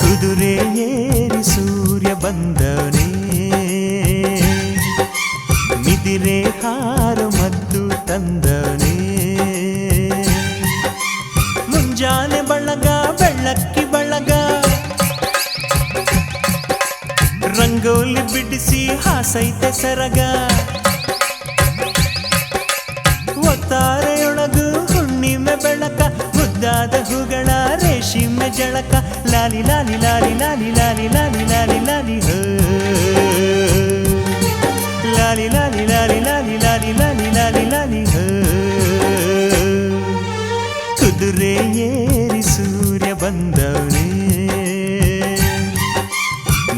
ಕುದುರೆ ಏರಿ ಸೂರ್ಯ ಬಂದವನೇ, ನಿದಿರೆ ಹಾರ ಮದ್ದು ತಂದವನೇ. ಮುಂಜಾನೆ ಬಳಗ ಬೆಳ್ಳಕ್ಕಿ ಬಳಗ, ರಂಗೋಲಿ ಬಿಡಿಸಿ ಹಾಸೈತೆ ಸರಗ. ಒತ್ತಾರೆಯೊಳಗು ಹುಣ್ಣಿಮೆ ಬೆಳಕ, ಮುದ್ದಾದ ಹೂಗಳ ರೇಷ್ಮೆ ಜಳಕ. ಲಾಲಿ ಲಾಲಿ ಲಾಲಿ ಲಾಲಿ ಲಾಲಿ ಲಾಲಿ ಲಾಲಿ ಲಾಲಿ ಹೋ, ಲಾಲಿ ಲಾಲಿ ಲಾಲಿ ಲಾಲಿ ಲಾಲಿ ಲಾಲಿ ಲಾಲಿ ಲಾಲಿ ಹೋ. ಕುದುರೆ ಏರಿ ಸೂರ್ಯ ಬಂದವನೇ,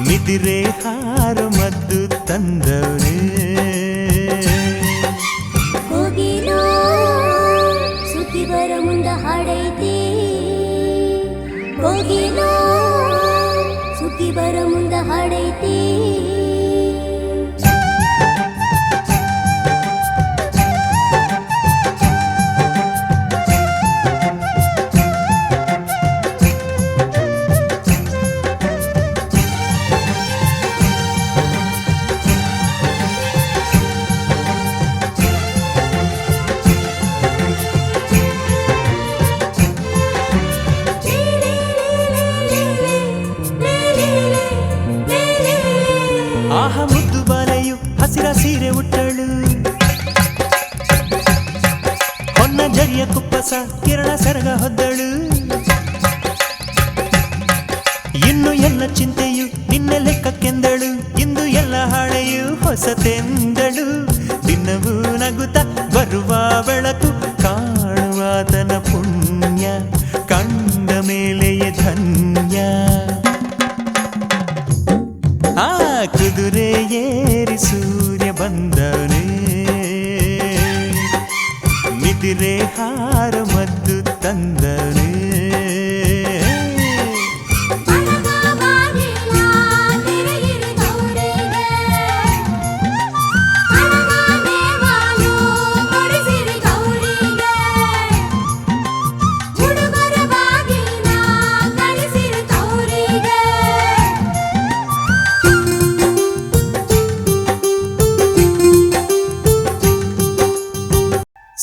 ನಿದಿರೆ ಹಾರ ಮದ್ದು ತಂದವನೇ. ಹೋಗಿನೋ ಸುದ್ದಿ ಬರ ಮುಂದ ಹಾಡೈತಿ, ಹೋಗಿನೋ ಸುದ್ದಿ ಬರ ಮುಂದ ಹಾಡೈತಿ. ಆಹ ಮುದ್ದು ಬಾಲೆಯು ಹಸಿರ ಸೀರೆ ಉಟ್ಟಳು, ಹೊನ್ನ ಜರಿಯ ಕುಪ್ಪಸ ಕಿರಣ ಸರಗ ಹೊದ್ದಳು. ಇನ್ನು ಎಲ್ಲ ಚಿಂತೆಯು ನಿನ್ನೆ ಲೆಕ್ಕಕ್ಕೆಂದಳು, ಇಂದು ಎಲ್ಲ ಹಾಳೆಯು ಹೊಸತೆಂದಳು. ದಿನವೂ ನಗುತ್ತ ಬರುವ ಬೆಳಕು, ಕಾಣುವಾತನ ಪುಣ್ಯ, ಕಂಡ ಮೇಲೆಯೇ ಧನ್ಯ. ಆ ಕುದುರೆ ಏರಿ ಸೂರ್ಯ ಬಂದವನೇ, ನಿದಿರೆ ಹಾರ ಮದ್ದು ತಂದವನೇ.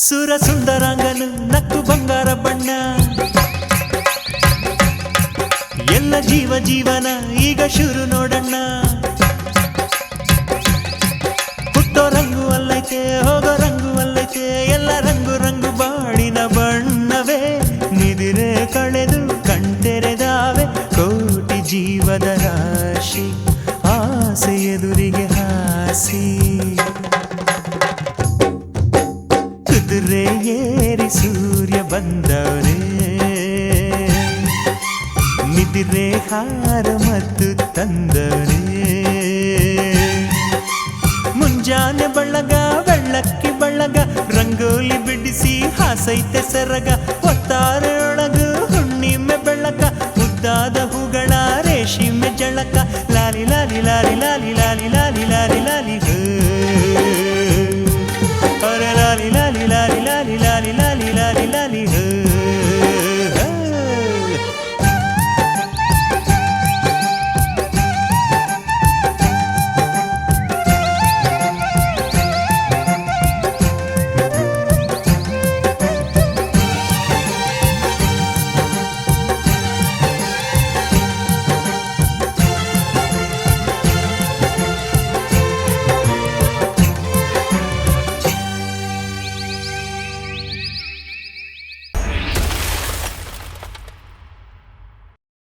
ಸುರ ಸುಂದರಾಂಗನು ನಕ್ಕು ಬಂಗಾರ ಬಣ್ಣ, ಎಲ್ಲ ಜೀವ ಜೀವನ ಈಗ ಶುರು ನೋಡಣ್ಣ. ಹುಟ್ಟೋ ರಂಗು ಅಲ್ಲೈತೆ, ಹೋಗೋ ರಂಗು ಅಲ್ಲೈತೆ, ಎಲ್ಲ ರಂಗು ರಂಗು ಬಾಳಿನ ಬಣ್ಣವೇ. ನಿದಿರೆ ಕಳೆದು ಕಣ್ತೆರೆದಾವೆ ಕೋಟಿ ಜೀವದ ರಾಶಿ, ಆಸೆ ಎದುರಿಗೆ ಹಾಸಿ. ಕುದುರೆ ಏರಿ ಸೂರ್ಯ ಬಂದವನೇ, ನಿದಿರೆ ಹಾರ ಮದ್ದು ತಂದವನೇ. ಮುಂಜಾನೆ ಬಳಗ ಬೆಳ್ಳಕ್ಕಿ ಬಳಗ, ರಂಗೋಲಿ ಬಿಡಿಸಿ ಹಾಸೈತೆ ಸರಗ. ಒತ್ತಾರೆಯೊಳಗು ಹುಣ್ಣಿಮೆ ಬೆಳಕ, ಮುದ್ದಾದ ಹೂಗಳ ರೇಷ್ಮೆ ಜಳಕ. ಲಾಲಿ ಲಾಲಿ ಲಾಲಿ ಲಾಲಿ ಲಾಲಿ ಲಾಲಿ ಲಾಲಿ